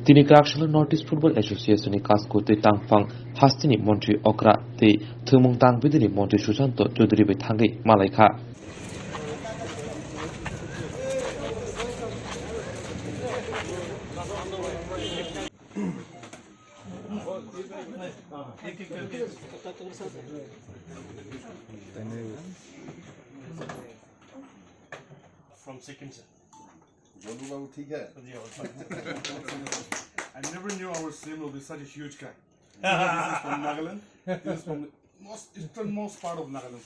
তিনি ক্রাকশালা north east football এসোসিয়েশনে কাজ করতে তাংফাং হাস্তিনি মন্ত্রী অকরা তে থুমুং তাংবিদিনি মন্ত্রী সুশান্ত চৌধুরী বে থাঙ্গै মালাইখা From Sikkim, sir. Jolu Babu, ठीक है? I never knew our Sim will be such a huge guy. This is from Nagaland. This is from the easternmost part of Nagaland.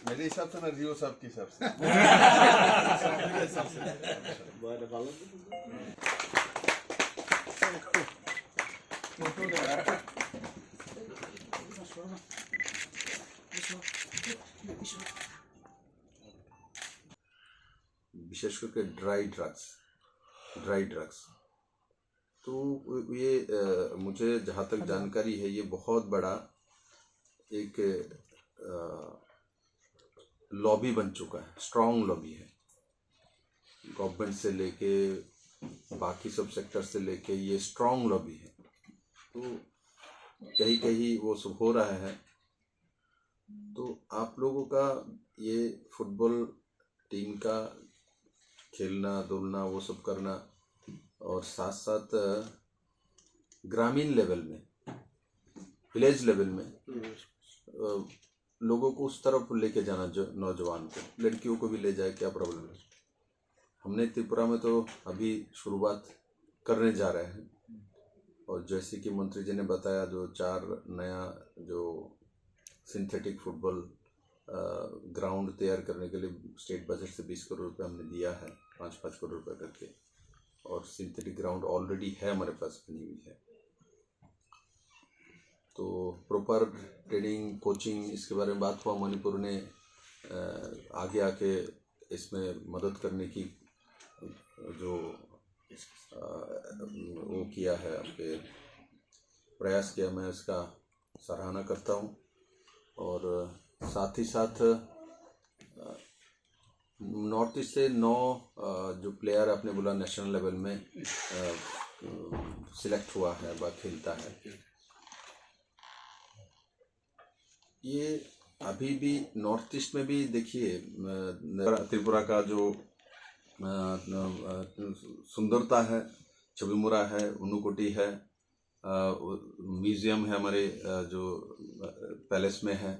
मेरे हिसाब से ना रियो साहब के हिसाब से विशेष करके ड्राई ड्रग्स तो ये मुझे जहाँ तक जानकारी है ये बहुत बड़ा एक लॉबी बन चुका है, स्ट्रॉन्ग लॉबी है। गवर्नमेंट से लेके बाकी सब सेक्टर से लेके ये स्ट्रॉन्ग लॉबी है। तो कहीं कहीं वो सब हो रहा है। तो आप लोगों का ये फुटबॉल टीम का खेलना दौड़ना वो सब करना और साथ साथ ग्रामीण लेवल में विलेज लेवल में लोगों को उस तरफ लेके जाना, जो नौजवान को लड़कियों को भी ले जाए, क्या प्रॉब्लम है? हमने त्रिपुरा में तो अभी शुरुआत करने जा रहे हैं और जैसे कि मंत्री जी ने बताया जो 4 नया जो सिंथेटिक फुटबॉल ग्राउंड तैयार करने के लिए स्टेट बजट से 20 करोड़ रुपये हमने दिया है, 5-5 करोड़ रुपये करके। और सिंथेटिक ग्राउंड ऑलरेडी है हमारे पास, बनी हुई है। तो प्रॉपर ट्रेनिंग कोचिंग इसके बारे में बात हुआ। मणिपुर ने आगे आके इसमें मदद करने की जो वो किया है, आपके प्रयास किया, मैं इसका सराहना करता हूँ। और साथ ही साथ नॉर्थ ईस्ट से 9 जो प्लेयर आपने बोला नेशनल लेवल में सिलेक्ट हुआ है व खेलता है। ये अभी भी नॉर्थ ईस्ट में भी देखिए त्रिपुरा का जो सुंदरता है, चबीमुरा है, उनुकोटी है, म्यूज़ियम है हमारे जो पैलेस में है,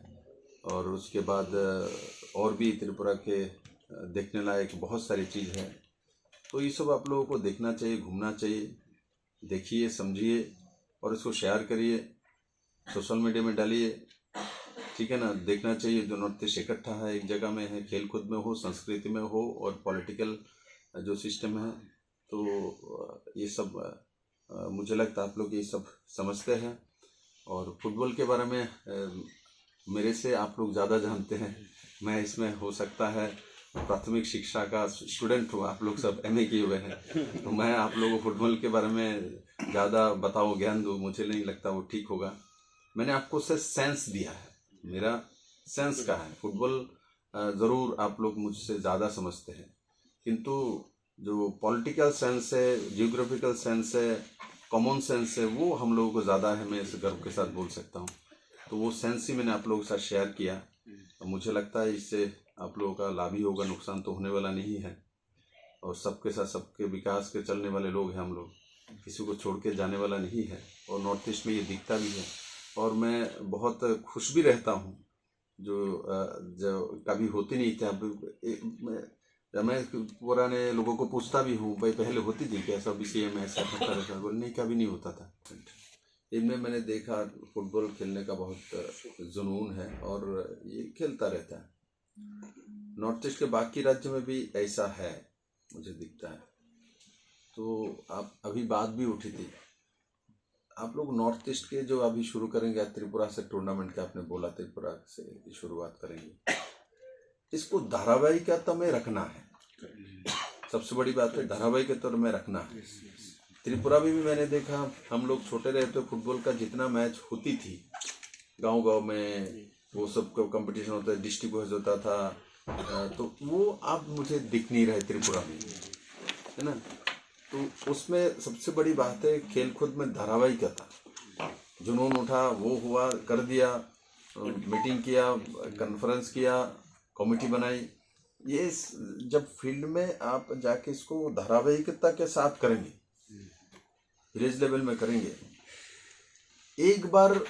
और उसके बाद और भी त्रिपुरा के देखने लायक बहुत सारी चीज़ है। तो ये सब आप लोगों को देखना चाहिए, घूमना चाहिए, देखिए, समझिए और इसको शेयर करिए, सोशल मीडिया में डालिए, ठीक है ना। देखना चाहिए जो नॉर्थ ईस्ट इकट्ठा है, एक जगह में है, खेल कूद में हो, संस्कृति में हो और पॉलिटिकल जो सिस्टम है। तो ये सब मुझे लगता है आप लोग ये सब समझते हैं। और फुटबॉल के बारे में मेरे से आप लोग ज़्यादा जानते हैं। मैं इसमें हो सकता है प्राथमिक शिक्षा का स्टूडेंट हूँ, आप लोग सब MA किए हुए हैं, तो मैं आप लोगों को फुटबॉल के बारे में ज़्यादा बताऊँ, ज्ञान दूँ, मुझे नहीं लगता वो ठीक होगा। मैंने आपको उससे सेंस दिया है, मेरा सेंस का है। फुटबॉल ज़रूर आप लोग मुझसे ज़्यादा समझते हैं, किंतु जो पॉलिटिकल सेंस है, जियोग्राफिकल सेंस है, कॉमन सेंस है, वो हम लोगों को ज़्यादा है। मैं इस गर्व के साथ बोल सकता हूँ। तो वो सेंस ही मैंने आप लोगों के साथ शेयर किया। तो मुझे लगता है इससे आप लोगों का लाभ ही होगा, नुकसान तो होने वाला नहीं है। और सबके साथ सबके विकास के चलने वाले लोग हैं हम लोग, किसी को छोड़ के जाने वाला नहीं है। और नॉर्थ ईस्ट में ये दिखता भी है। और मैं बहुत खुश भी रहता हूँ जो कभी होती नहीं थी। अब मैं पुराने लोगों को पूछता भी हूँ, भाई पहले होती थी क्या ऐसा BCA में ऐसा होता रहता? नहीं, कभी नहीं होता था। इनमें मैंने देखा फुटबॉल खेलने का बहुत जुनून है और ये खेलता रहता है। नॉर्थ ईस्ट के बाकी राज्य में भी ऐसा है, मुझे दिखता है। तो आप अभी बात भी उठी थी, आप लोग नॉर्थ ईस्ट के जो अभी शुरू करेंगे त्रिपुरा से टूर्नामेंट का, आपने बोला त्रिपुरा से शुरुआत करेंगे, इसको धारावाहिकता में रखना है। सबसे बड़ी बात है धारावाहिक तौर में रखना है। त्रिपुरा में भी मैंने देखा, हम लोग छोटे रहते फुटबॉल का जितना मैच होती थी गांव-गांव में, वो सब कंपटीशन होता है, डिस्ट्रिक्ट वाइज होता था, तो वो अब मुझे दिख नहीं रहे त्रिपुरा में, है ना। तो उसमें सबसे बड़ी बात है खेल कूद में धारावाहिकता, जुनून उठा, वो हुआ, कर दिया, मीटिंग किया, कॉन्फ्रेंस किया, कमेटी बनाई। ये जब फील्ड में आप जाके इसको धारावाहिकता के साथ करेंगे, विलेज लेवल में करेंगे, एक बार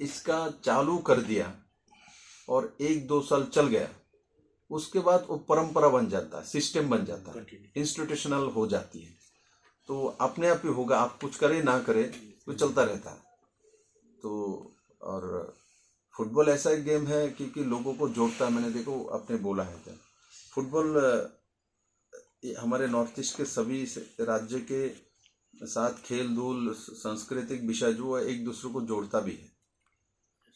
इसका चालू कर दिया और 1-2 साल चल गया, उसके बाद वो परंपरा बन जाता है, सिस्टम बन जाता है, इंस्टीट्यूशनल हो जाती है, तो अपने आप ही होगा। आप कुछ करें ना करें वो चलता रहता है। तो और फुटबॉल ऐसा एक गेम है क्योंकि लोगों को जोड़ता है। मैंने देखो आपने बोला है क्या, फुटबॉल हमारे नॉर्थ ईस्ट के सभी राज्य के साथ खेल धूल सांस्कृतिक विषय जो है एक दूसरे को जोड़ता भी है।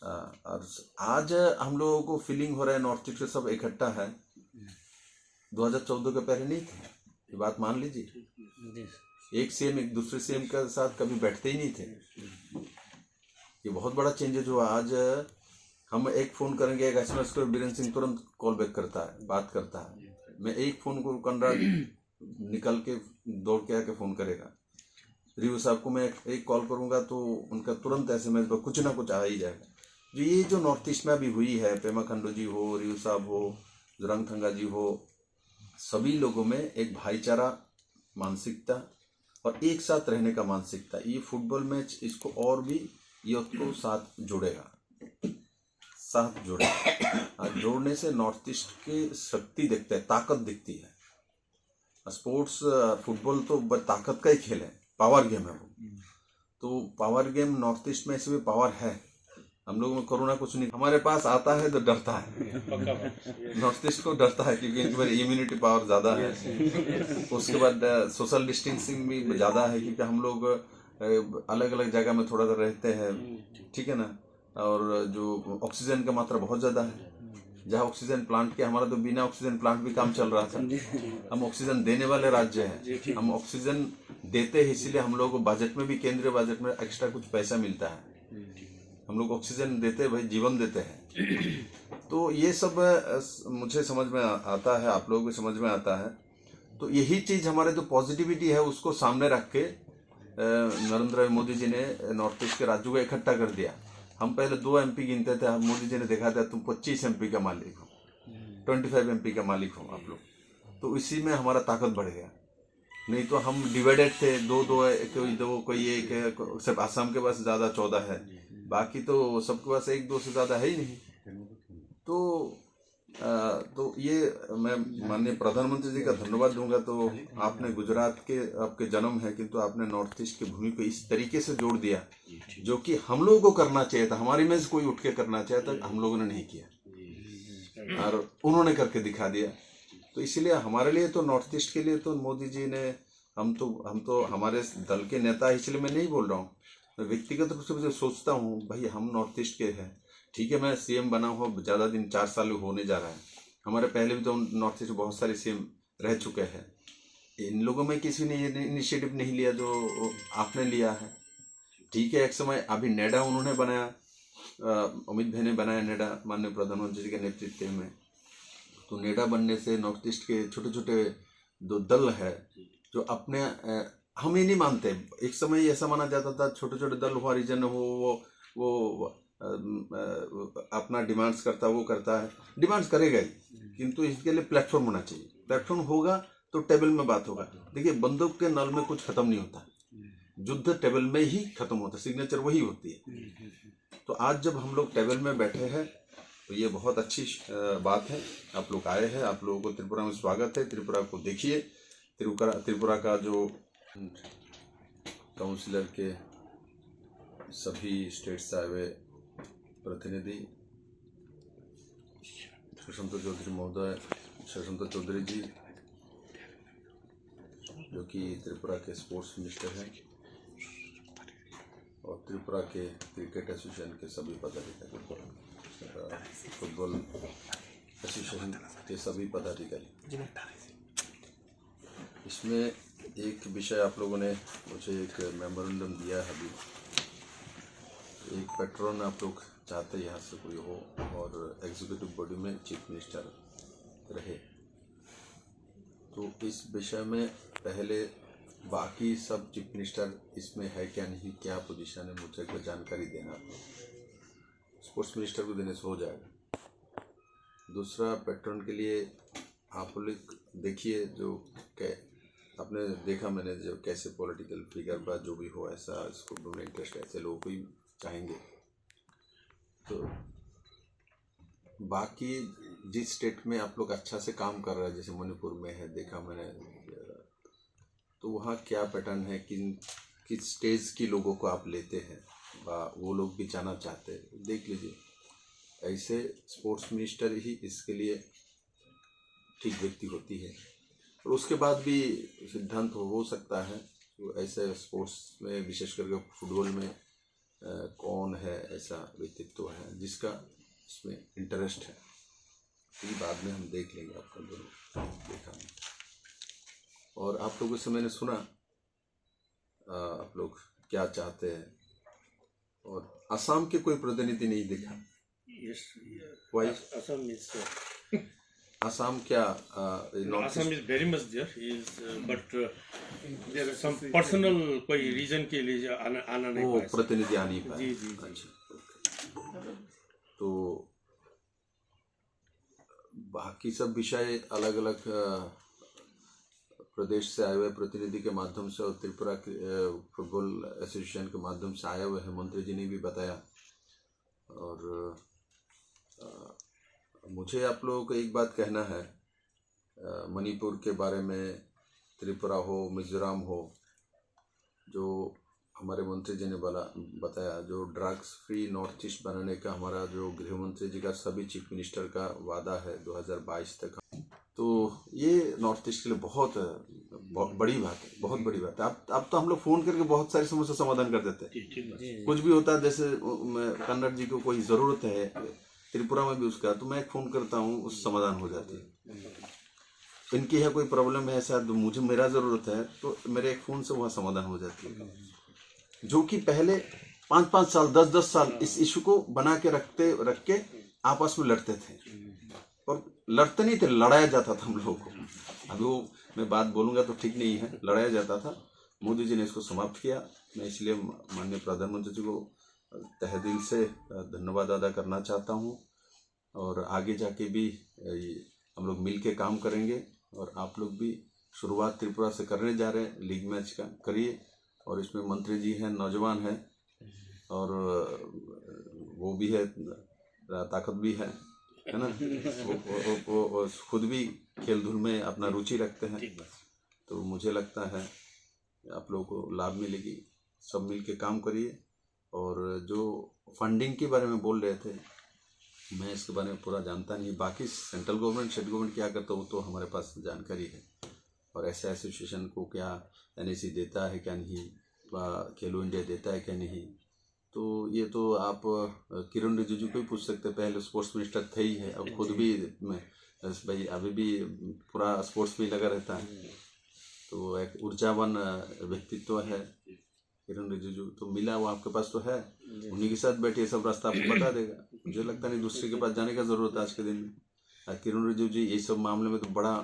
और आज हम लोगों को फीलिंग हो रहा है नॉर्थ ईस्ट के सब इकट्ठा है, 2014 के पहले नहीं थे। ये बात मान लीजिए, एक सीएम एक दूसरे सीएम के साथ कभी बैठते ही नहीं थे। ये बहुत बड़ा चेंजेज हुआ। आज हम एक फोन करेंगे, एक एसएमएस को बीरेन सिंह तुरंत कॉल बैक करता है, बात करता है। मैं एक फोन को कनराज निकल के दौड़ के आके फोन करेगा। रिव्यू साहब को मैं एक कॉल करूंगा तो उनका तुरंत एसएमएस पर कुछ ना कुछ आ ही जाएगा। जो ये जो नॉर्थ ईस्ट में अभी हुई है, पेमा खंडू जी हो, रिव्यू साहब हो, जुरंगथंगा जी हो, सभी लोगों में एक भाईचारा मानसिकता और एक साथ रहने का मानसिकता, ये फुटबॉल मैच इसको और भी यूथ को साथ जोड़ेगा, साथ जोड़ेगा। जोड़ने से नॉर्थ ईस्ट की शक्ति दिखता है, ताकत दिखती है। स्पोर्ट्स फुटबॉल तो ताकत का ही खेल है, पावर गेम है वो। तो पावर गेम नॉर्थ ईस्ट में ऐसे भी पावर है। हम लोगों में कोरोना कुछ नहीं, हमारे पास आता है तो डरता है। नॉर्थ ईस्ट को डरता है क्योंकि इनकी बार इम्यूनिटी पावर ज़्यादा है। उसके बाद सोशल डिस्टेंसिंग भी ज़्यादा है क्योंकि हम लोग अलग अलग जगह में थोड़ा सा रहते हैं, ठीक है ना। और जो ऑक्सीजन का मात्रा बहुत ज़्यादा है, जहाँ ऑक्सीजन प्लांट के, हमारा तो बिना ऑक्सीजन प्लांट भी काम चल रहा था। हम ऑक्सीजन देने वाले राज्य हैं, हम ऑक्सीजन देते हैं, इसीलिए हम लोग को बजट में भी, केंद्रीय बजट में एक्स्ट्रा कुछ पैसा मिलता है। हम लोग ऑक्सीजन देते हैं भाई, जीवन देते हैं। तो ये सब मुझे समझ में आता है, आप लोगों को समझ में आता है। तो यही चीज़ हमारे जो पॉजिटिविटी है उसको सामने रख के नरेंद्र मोदी जी ने नॉर्थ ईस्ट के राज्यों को इकट्ठा कर दिया। हम पहले 2 एमपी गिनते थे, मोदी जी ने देखा था तुम 25 एमपी का मालिक हो, 25 एमपी का मालिक हो आप लोग। तो इसी में हमारा ताकत बढ़ गया। नहीं तो हम डिवाइडेड थे, 2 कोई एक, सिर्फ आसाम के पास ज़्यादा 14 है, बाकी तो सबके पास 1-2 से ज़्यादा है ही नहीं। तो ये मैं माननीय प्रधानमंत्री जी का धन्यवाद दूंगा। तो आपने गुजरात के, आपके जन्म है किंतु आपने नॉर्थ ईस्ट की भूमि को इस तरीके से जोड़ दिया जो कि हम लोगों को करना चाहिए था। हमारी में से कोई उठ के करना चाहिए था, हम लोगों ने नहीं किया और उन्होंने करके दिखा दिया। तो इसीलिए हमारे लिए तो नॉर्थ ईस्ट के लिए तो मोदी जी ने, हम तो हमारे दल के नेता, इसलिए मैं नहीं बोल रहा हूँ, मैं व्यक्तिगत रूप से मुझे सोचता हूँ भाई हम नॉर्थ ईस्ट के हैं, ठीक है। मैं सीएम बना हुआ ज़्यादा दिन, 4 साल होने जा रहा है। हमारे पहले भी तो नॉर्थ ईस्ट बहुत सारे सीएम रह चुके हैं। इन लोगों में किसी ने ये इनिशिएटिव नहीं लिया जो आपने लिया है, ठीक है। एक समय अभी नेडा उन्होंने बनाया, अमित भाई ने बनाया नेडा, माननीय प्रधानमंत्री जी के नेतृत्व में। तो नेडा बनने से नॉर्थ ईस्ट के छोटे छोटे जो दल है जो अपने, हम ये नहीं मानते, एक समय ऐसा माना जाता था छोटे छोटे दल हुआ, रीजन हो, वो अपना डिमांड्स करता, वो करता है, डिमांड्स करेगा ही, किंतु इसके लिए प्लेटफॉर्म होना चाहिए। प्लेटफॉर्म होगा तो टेबल में बात होगा। देखिए बंदूक के नल में कुछ खत्म नहीं होता, युद्ध टेबल में ही खत्म होता है, सिग्नेचर वही होती है। तो आज जब हम लोग टेबल में बैठे हैं तो ये बहुत अच्छी बात है। आप लोग आए हैं, आप लोगों को त्रिपुरा में स्वागत है। त्रिपुरा को देखिए, त्रिपुरा का जो काउंसिलर के सभी स्टेट से आए हुए प्रतिनिधि, शशंत चौधरी महोदय, शशंत चौधरी जी जो कि त्रिपुरा के स्पोर्ट्स मिनिस्टर हैं, और त्रिपुरा के क्रिकेट एसोसिएशन के सभी पदाधिकारी, फुटबॉल एसोसिएशन के सभी पदाधिकारी। इसमें एक विषय आप लोगों ने मुझे एक मेमोरेंडम दिया है अभी, एक पैट्रन आप लोग चाहते यहाँ से कोई हो, और एग्जीक्यूटिव बॉडी में चीफ मिनिस्टर रहे। तो इस विषय में पहले बाकी सब चीफ मिनिस्टर इसमें है क्या नहीं, क्या पोजीशन है, मुझे को जानकारी देना। स्पोर्ट्स मिनिस्टर को देने से हो जाएगा। दूसरा, पैट्रन के लिए आप लोग देखिए, जो आपने देखा, मैंने जो कैसे पॉलिटिकल फिगर पर जो भी हो ऐसा इसको में इंटरेस्ट ऐसे लोगों को ही चाहेंगे। तो बाकी जिस स्टेट में आप लोग अच्छा से काम कर रहे हैं, जैसे मणिपुर में है, देखा मैंने, तो वहाँ क्या पैटर्न है, किस स्टेज की लोगों को आप लेते हैं, वो लोग भी जाना चाहते हैं, देख लीजिए। ऐसे स्पोर्ट्स मिनिस्टर ही इसके लिए ठीक व्यक्ति होती है। और उसके बाद भी सिद्धांत हो सकता है तो ऐसे स्पोर्ट्स में, विशेष करके फुटबॉल में कौन है ऐसा व्यक्तित्व है जिसका इसमें इंटरेस्ट है, ये बाद में हम देख लेंगे। आपका दोनों देखा और आप लोगों से मैंने सुना आप लोग क्या चाहते हैं, और असम के कोई प्रतिनिधि नहीं दिखा। असम क्या Assam is very much there. But there are some personal कोई reason के लिए आना नहीं वो पाया। प्रतिनिधि आ नहीं पाए। जी। अच्छा, तो बाकी सब विषय अलग अलग प्रदेश से आए हुए प्रतिनिधि के माध्यम से और त्रिपुरा फुटबॉल एसोसिएशन के माध्यम से आए हुए हैं, मंत्री जी ने भी बताया। और मुझे आप लोगों को एक बात कहना है, मणिपुर के बारे में, त्रिपुरा हो, मिजोरम हो, जो हमारे मंत्री जी ने बताया, जो ड्रग्स फ्री नॉर्थ ईस्ट बनाने का हमारा जो गृह मंत्री जी का सभी चीफ मिनिस्टर का वादा है 2022 तक, तो ये नॉर्थ ईस्ट के लिए बहुत बड़ी बात है, बहुत बड़ी बात है। अब तो हम लोग फ़ोन करके बहुत सारी समस्या समाधान कर देते हैं। कुछ भी होता है, जैसे कन्नड़ जी को कोई ज़रूरत है त्रिपुरा में भी उसका, तो मैं एक फ़ोन करता हूँ, उस समाधान हो जाती है। इनकी है कोई प्रॉब्लम है ऐसा, मुझे मेरा ज़रूरत है, तो मेरे एक फ़ोन से वहाँ समाधान हो जाती है। जो कि पहले 5-5 साल 10-10 साल इस इशू को बना के रख के आपस में लड़ते थे, और लड़ते नहीं थे, लड़ाया जाता था हम लोगों को। अभी वो मैं बात बोलूँगा तो ठीक नहीं है, लड़ाया जाता था। मोदी जी ने इसको समाप्त किया। मैं इसलिए माननीय प्रधानमंत्री जी को तहे दिल से धन्यवाद अदा करना चाहता हूँ। और आगे जाके भी हम लोग मिल के काम करेंगे, और आप लोग भी शुरुआत त्रिपुरा से करने जा रहे हैं, लीग मैच का करिए। और इसमें मंत्री जी हैं, नौजवान हैं, और वो भी है, ताकत भी है ना, वो खुद भी खेल धूल में अपना रुचि रखते हैं। तो मुझे लगता है आप लोगों को लाभ मिलेगी। सब मिल के काम करिए। और जो फंडिंग के बारे में बोल रहे थे, मैं इसके बारे में पूरा जानता नहीं, बाकी सेंट्रल गवर्नमेंट स्टेट गवर्नमेंट क्या करता है वो तो हमारे पास जानकारी है। और ऐसे एसोसिएशन को क्या NAC देता है क्या नहीं, खेलो इंडिया देता है क्या नहीं, तो ये तो आप किरण रिजिजू को ही पूछ सकते हैं। पहले स्पोर्ट्स मिनिस्टर थे ही है, अब खुद भी भाई अभी भी पूरा स्पोर्ट्स में लगा रहता है। तो एक ऊर्जावान व्यक्तित्व है किरण रिजिजू, तो मिला वो आपके पास तो है, उन्हीं के साथ बैठिए, सब रास्ता आपको बता देगा। मुझे लगता नहीं दूसरे के पास जाने का जरूरत है आज के दिन में। किरण रिजिजू जी ये सब मामले में तो बड़ा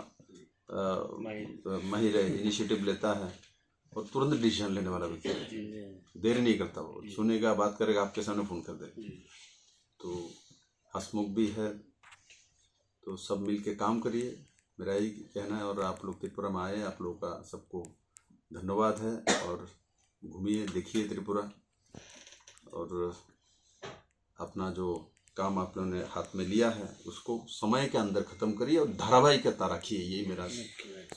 माहिर है, इनिशिएटिव लेता है और तुरंत डिसीजन लेने वाला व्यक्ति है, देर नहीं करता। वो सुनेगा, बात करेगा, आपके सामने फोन कर देगा। तो हंसमुख भी है। तो सब मिल के काम करिए, मेरा यही कहना है। और आप लोग त्रिपुरा में आए, आप लोगों का सबको धन्यवाद है। और घूमिए, देखिए त्रिपुरा, और अपना जो काम आप लोगों ने हाथ में लिया है उसको समय के अंदर खत्म करिए और धारावाहिकता रखिए, यही मेरा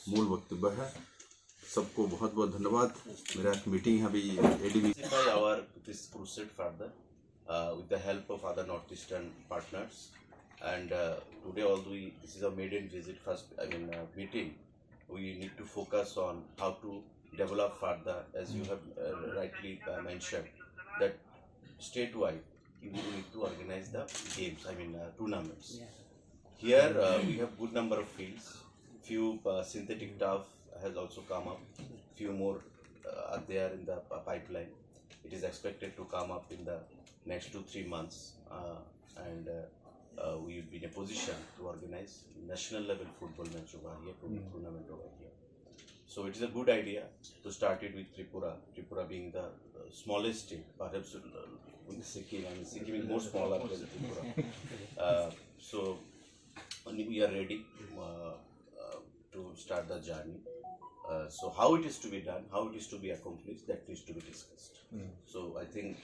मूल वक्तव्य है। सबको बहुत बहुत धन्यवाद। मेरा एक मीटिंग है अभी ADB। Our this crusade further with the help of other northeastern partners, and today although this is a maiden visit, first meeting, we need to focus on how to develop further, as you have rightly mentioned that statewide you need to organize the games, tournaments. Here we have good number of fields, few synthetic turf has also come up, few more are there in the pipeline. It is expected to come up in the next 2-3 months, and we will be in a position to organize national level football match over here, tournament over here. So it is a good idea to start it with Tripura. Tripura being the smallest state, perhaps with Sikkim. I mean, Sikkim is more smaller than Tripura. So we are ready to start the journey. So how it is to be done, how it is to be accomplished, that needs to be discussed. So I think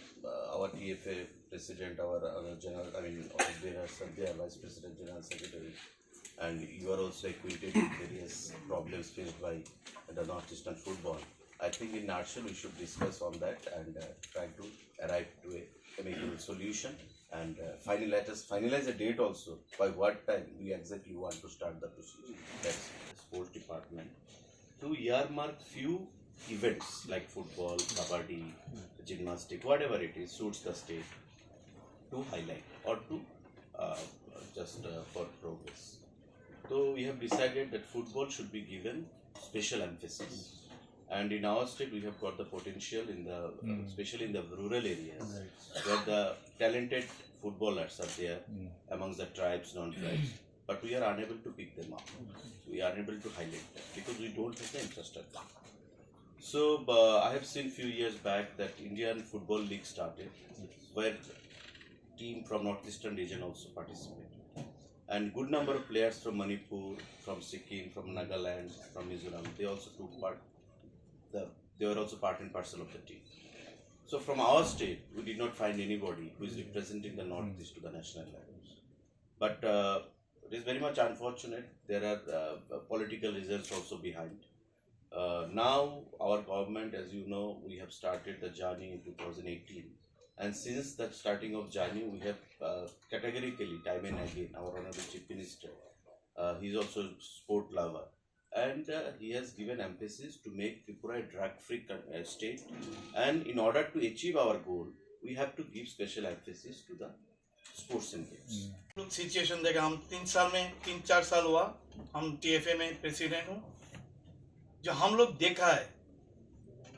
our TFA president, our general, I mean, Sandhya, vice president, general secretary, and you are also acquainted with various problems faced by the Northeastern football. I think in nutshell we should discuss on that and try to arrive to a amicable solution and finalize a date also by what time we exactly want to start the procedure. That's the sports department. To earmark few events like football, kabaddi, gymnastic, whatever it is, suits the state, to highlight or to just for progress. So we have decided that football should be given special emphasis. And in our state, we have got the potential in the, especially in the rural areas, where the talented footballers are there amongst the tribes, non-tribes. But we are unable to pick them up. We are unable to highlight them because we don't have the infrastructure. So I have seen few years back that Indian Football League started, where team from Northeastern region also participated. And good number of players from Manipur, from Sikkim, from Nagaland, from Mizoram, they also took part. They were also part and parcel of the team. So from our state, we did not find anybody who is representing the Northeast to the national levels. But it is very much unfortunate. There are political reasons also behind. Now our government, as you know, we have started the journey in 2018. And since the starting of journey, we have categorically, time and again, our Honorable Chief Minister, he is also a sport lover. And he has given emphasis to make Tripura a drug-free state. And in order to achieve our goal, we have to give special emphasis to the sports and games. Situation देखा हम 3-4 साल हुआ हम TFA में president हूँ जो हम लोग देखा है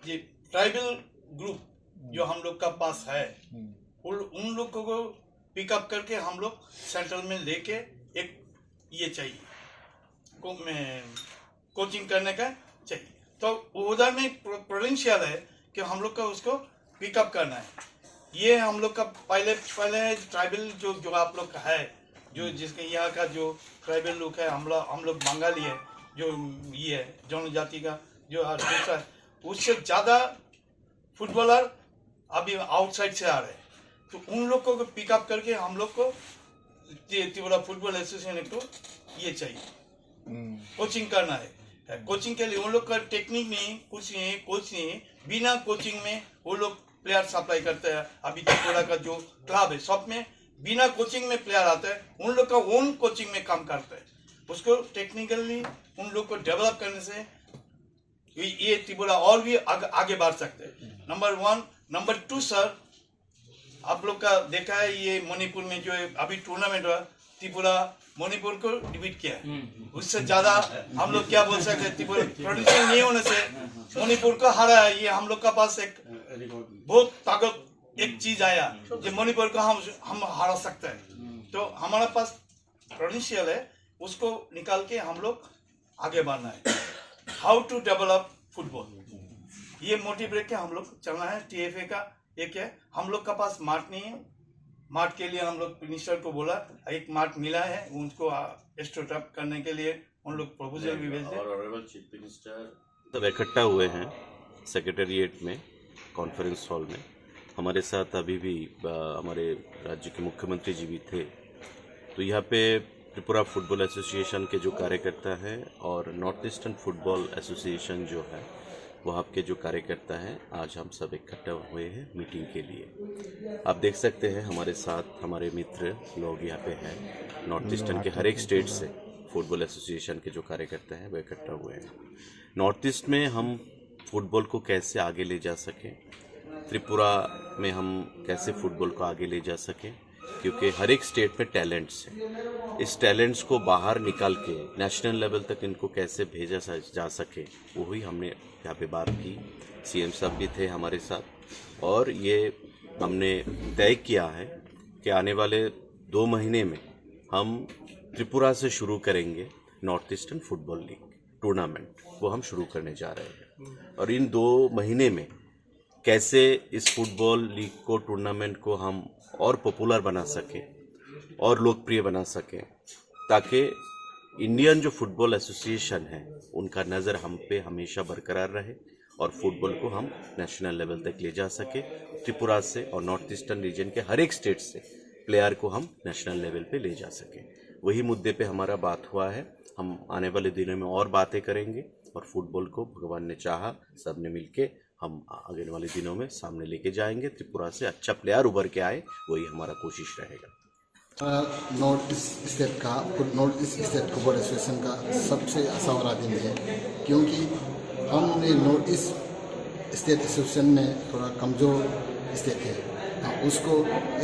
ये ट्राइबल ग्रुप जो हम लोग का पास है उन लोगों को पिकअप करके हम लोग सेंट्रल में लेके एक ये चाहिए कोचिंग करने का चाहिए तो उधर में प्रोविंशियल है कि हम लोग का उसको पिकअप करना है ये हम लोग का पहले ट्राइबल जो आप लोग का है जो जिसके यहाँ का जो ट्राइबल लोग है हम लोग बंगाली है जो ये है जनजाति का जो दूसरा है उससे ज़्यादा फुटबॉलर अभी आउटसाइड से आ रहे हैं तो उन लोगों को पिकअप करके हम लोग को त्रिपुरा फुटबॉल एसोसिएशन को ये चाहिए कोचिंग करना है कोचिंग के लिए उन लोग का टेक्निक नहीं कुछ नहीं कोच नहीं बिना कोचिंग में वो लोग प्लेयर सप्लाई करते हैं अभी त्रिपुरा का जो क्लब है सब में बिना कोचिंग में प्लेयर आते हैं उन लोग का ओन कोचिंग में काम करते हैं उसको टेक्निकली उन लोग को डेवलप करने से ये त्रिपुरा और भी आगे बढ़ सकते हैं नंबर 1 नंबर 2 सर आप लोग का देखा है ये मणिपुर में जो अभी टूर्नामेंट हुआ त्रिपुरा मणिपुर को डिफीट किया उससे ज्यादा हम लोग क्या बोल सकते हैं त्रिपुरा प्रोड्यूसर नहीं होने से मणिपुर को हरा है ये हम लोग का पास एक बहुत ताकत एक चीज आया जो मणिपुर को हम हरा सकते हैं तो हमारे पास प्रोविंशियल है उसको निकाल के हम लोग आगे बढ़ना है हाउ टू डेवलप फुटबॉल ये मोटिव रख के हम लोग चलना है टीएफए का एक है हम लोग का पास मार्ट नहीं है मार्ट के लिए हम लोग मिनिस्टर को बोला एक मार्ट मिला है उनको स्टार्टअप करने के लिए उन लोग प्रपोजल भी भेजे और ऑनरेबल चीफ मिनिस्टर सब इकट्ठा हुए हैं सेक्रेटेरिएट में कॉन्फ्रेंस हॉल में हमारे साथ अभी भी हमारे राज्य के मुख्यमंत्री जी भी थे तो यहाँ पे त्रिपुरा फुटबॉल एसोसिएशन के जो कार्यकर्ता हैं और नॉर्थ ईस्टर्न फुटबॉल एसोसिएशन जो है वहाँ के जो कार्यकर्ता हैं आज हम सब इकट्ठा हुए हैं मीटिंग के लिए आप देख सकते हैं हमारे साथ हमारे मित्र लोग यहाँ पे हैं नॉर्थ ईस्टर्न के हर एक स्टेट से फुटबॉल एसोसिएशन के जो कार्यकर्ता हैं वो इकट्ठा हुए हैं नॉर्थ ईस्ट में हम फुटबॉल को कैसे आगे ले जा सकें त्रिपुरा में हम कैसे फुटबॉल को आगे ले जा सकें क्योंकि हर एक स्टेट में टैलेंट्स हैं इस टैलेंट्स को बाहर निकाल के नेशनल लेवल तक इनको कैसे भेजा जा सके वही हमने यहाँ पे बात की सीएम साहब भी थे हमारे साथ और ये हमने तय किया है कि आने वाले 2 महीने में हम त्रिपुरा से शुरू करेंगे north eastern football league tournament, वो हम शुरू करने जा रहे हैं। और इन 2 महीने में कैसे इस फुटबॉल लीग को टूर्नामेंट को हम और पॉपुलर बना सकें और लोकप्रिय बना सकें, ताकि इंडियन जो फुटबॉल एसोसिएशन है उनका नज़र हम पे हमेशा बरकरार रहे और फुटबॉल को हम नेशनल लेवल तक ले जा सके। त्रिपुरा से और नॉर्थ ईस्टर्न रीजन के हर एक स्टेट से प्लेयर को हम नेशनल लेवल पे ले जा सके। वही मुद्दे पे हमारा बात हुआ है। हम आने वाले दिनों में और बातें करेंगे और फुटबॉल को भगवान ने चाहा सब ने मिलके हम आगे वाले दिनों में सामने लेके जाएंगे। त्रिपुरा से अच्छा प्लेयर उभर के आए, वही हमारा कोशिश रहेगा। North east state football association का सबसे अच्छा वाला दिन है, क्योंकि हमने नॉर्थ ईस्ट स्टेट एसोसिएशन में थोड़ा कमज़ोर स्टेट है, उसको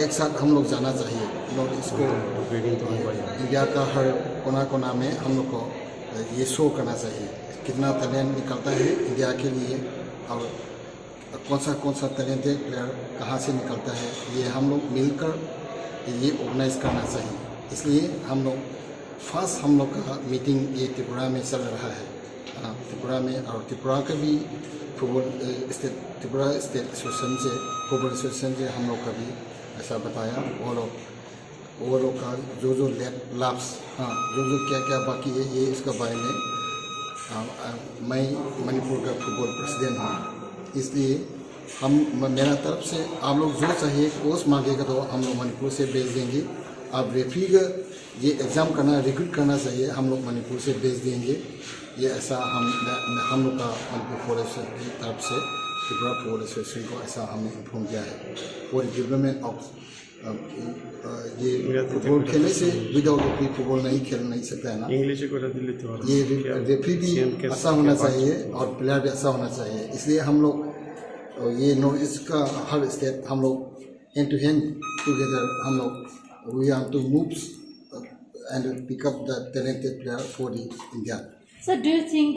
एक साथ हम लोग जाना चाहिए। नॉर्थ ईस्ट को इंडिया का हर कोना कोना में हम लोग को ये शो करना चाहिए कितना टैलेंट निकलता है इंडिया के लिए, और कौन सा टैलेंटेड प्लेयर कहाँ से निकलता है, ये हम लोग मिलकर ये ऑर्गेनाइज करना चाहिए। इसलिए हम लोग का मीटिंग ये त्रिपुरा में चल रहा है, त्रिपुरा में। और त्रिपुरा का भी त्रिपुरा स्टेट एसोसिएशन से फुटबॉल एसोसिएशन से हम लोग का भी ऐसा बताया। वो लोग का जो लाभ्स जो क्या बाकी है, ये इसके बारे में मैं मणिपुर का फुटबॉल प्रेसिडेंट हूँ, इसलिए मेरा तरफ से आप लोग जो चाहिए कोर्स मांगेगा तो हम लोग मणिपुर से भेज देंगे। आप रेफरी का ये एग्ज़ाम करना रिक्रूट करना चाहिए, हम लोग मणिपुर से भेज देंगे। ये ऐसा हम लोग का मणिपुर फुटबॉल एसोसिएशन की तरफ से त्रिपुरा फुटबॉल एसोसिएशन को ऐसा हमने इन्फॉर्म किया है। और डेवलपमेंट ऑफ ये फुटबॉल खेलने से विदाउट रेफरी फुटबॉल खेल नहीं सकता है ना। ये रेफरी भी अच्छा होना चाहिए और प्लेयर भी अच्छा होना चाहिए। इसलिए हम लोग ये नॉर्थ ईस्ट का हर स्टेट हम लोग हैंड टू हैंड टुगेदर हम लोग we are to move and pick up the talented player for the India. So do you think